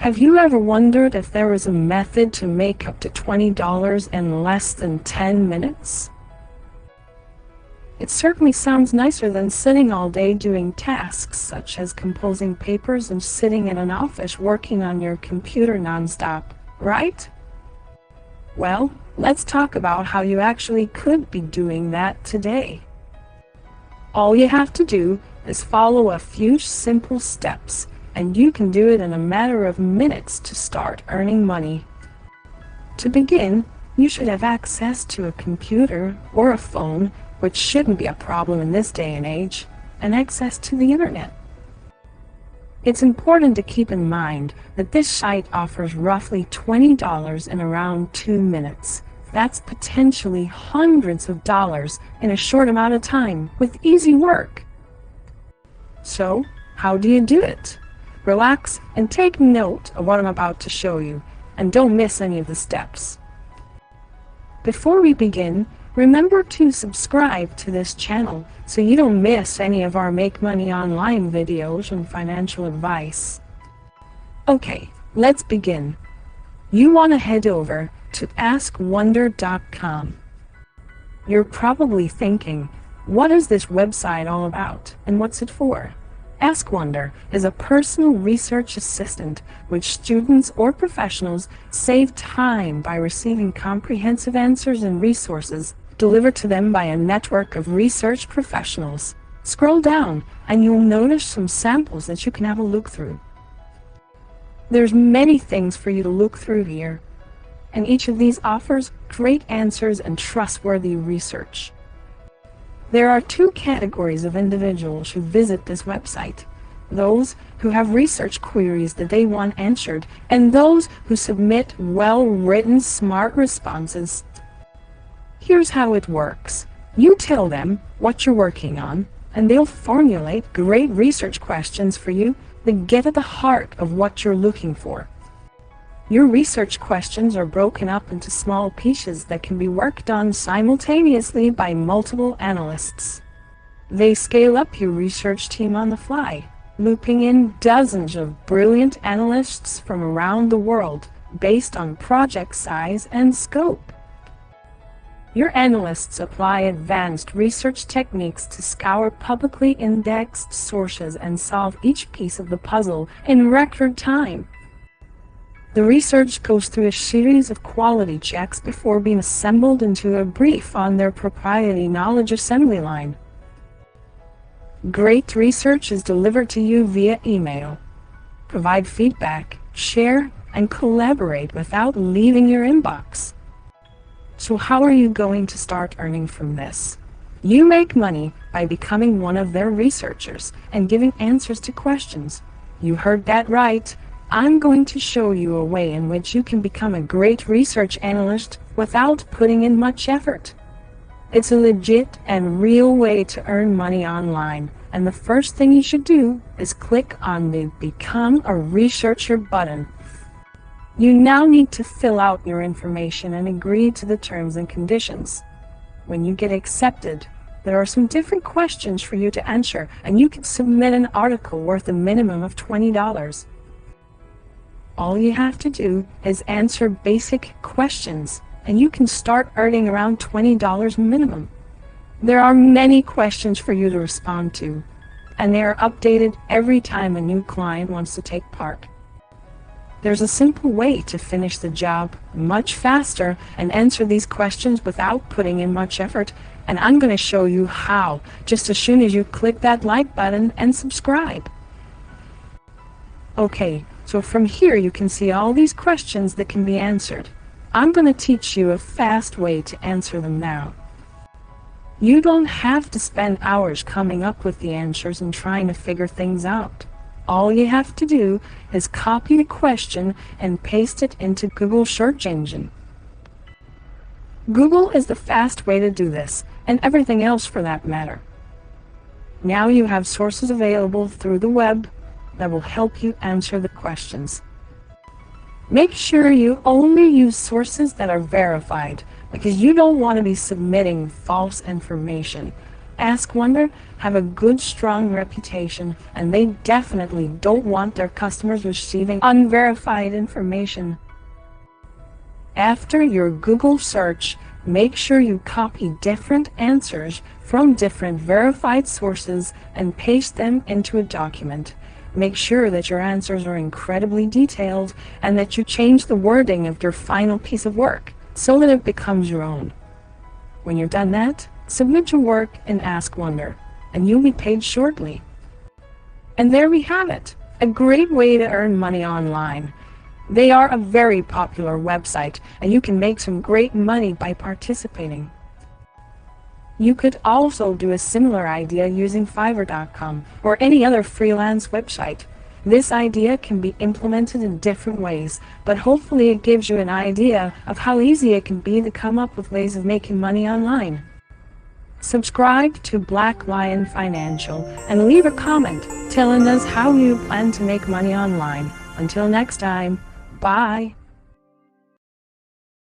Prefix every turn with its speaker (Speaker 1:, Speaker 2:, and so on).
Speaker 1: Have you ever wondered if there was a method to make up to $20 in less than 10 minutes? It certainly sounds nicer than sitting all day doing tasks such as composing papers and sitting in an office working on your computer nonstop, right? Well, let's talk about how you actually could be doing that today. All you have to do is follow a few simple steps, and you can do it in a matter of minutes to start earning money. To begin, you should have access to a computer or a phone, which shouldn't be a problem in this day and age, and access to the internet. It's important to keep in mind that this site offers roughly $20 in around 2 minutes. That's potentially hundreds of dollars in a short amount of time with easy work. So, how do you do it? Relax and take note of what I'm about to show you, and don't miss any of the steps. Before we begin, remember to subscribe to this channel so you don't miss any of our Make Money Online videos and financial advice. Okay, let's begin. You want to head over to AskWonder.com. You're probably thinking, what is this website all about and what's it for? AskWonder is a personal research assistant which students or professionals save time by receiving comprehensive answers and resources delivered to them by a network of research professionals. Scroll down and you'll notice some samples that you can have a look through. There's many things for you to look through here, and each of these offers great answers and trustworthy research. There are two categories of individuals who visit this website: those who have research queries that they want answered, and those who submit well-written, smart responses. Here's how it works. You tell them what you're working on, and they'll formulate great research questions for you that get at the heart of what you're looking for. Your research questions are broken up into small pieces that can be worked on simultaneously by multiple analysts. They scale up your research team on the fly, looping in dozens of brilliant analysts from around the world based on project size and scope. Your analysts apply advanced research techniques to scour publicly indexed sources and solve each piece of the puzzle in record time. The research goes through a series of quality checks before being assembled into a brief on their proprietary knowledge assembly line. Great research is delivered to you via email. Provide feedback, share, and collaborate without leaving your inbox. So how are you going to start earning from this? You make money by becoming one of their researchers and giving answers to questions. You heard that right. I'm going to show you a way in which you can become a great research analyst without putting in much effort. It's a legit and real way to earn money online, and the first thing you should do is click on the Become a Researcher button. You now need to fill out your information and agree to the terms and conditions. When you get accepted, there are some different questions for you to answer, and you can submit an article worth a minimum of $20. All you have to do is answer basic questions, and you can start earning around $20 minimum. There are many questions for you to respond to, and they are updated every time a new client wants to take part. There's a simple way to finish the job much faster and answer these questions without putting in much effort, and I'm going to show you how just as soon as you click that like button and subscribe. Okay, so from here you can see all these questions that can be answered. I'm going to teach you a fast way to answer them now. You don't have to spend hours coming up with the answers and trying to figure things out. All you have to do is copy the question and paste it into Google search engine. Google is the fast way to do this, and everything else for that matter. Now you have sources available through the web that will help you answer the questions. Make sure you only use sources that are verified, because you don't want to be submitting false information. Ask Wonder have a good strong reputation, and they definitely don't want their customers receiving unverified information. After your Google search, make sure you copy different answers from different verified sources and paste them into a document. Make sure that your answers are incredibly detailed and that you change the wording of your final piece of work so that it becomes your own. When you're done that, submit your work in Ask Wonder, and you'll be paid shortly. And there we have it, a great way to earn money online. They are a very popular website, and you can make some great money by participating. You could also do a similar idea using Fiverr.com or any other freelance website. This idea can be implemented in different ways, but hopefully it gives you an idea of how easy it can be to come up with ways of making money online. Subscribe to Black Lion Financial and leave a comment telling us how you plan to make money online. Until next time, bye.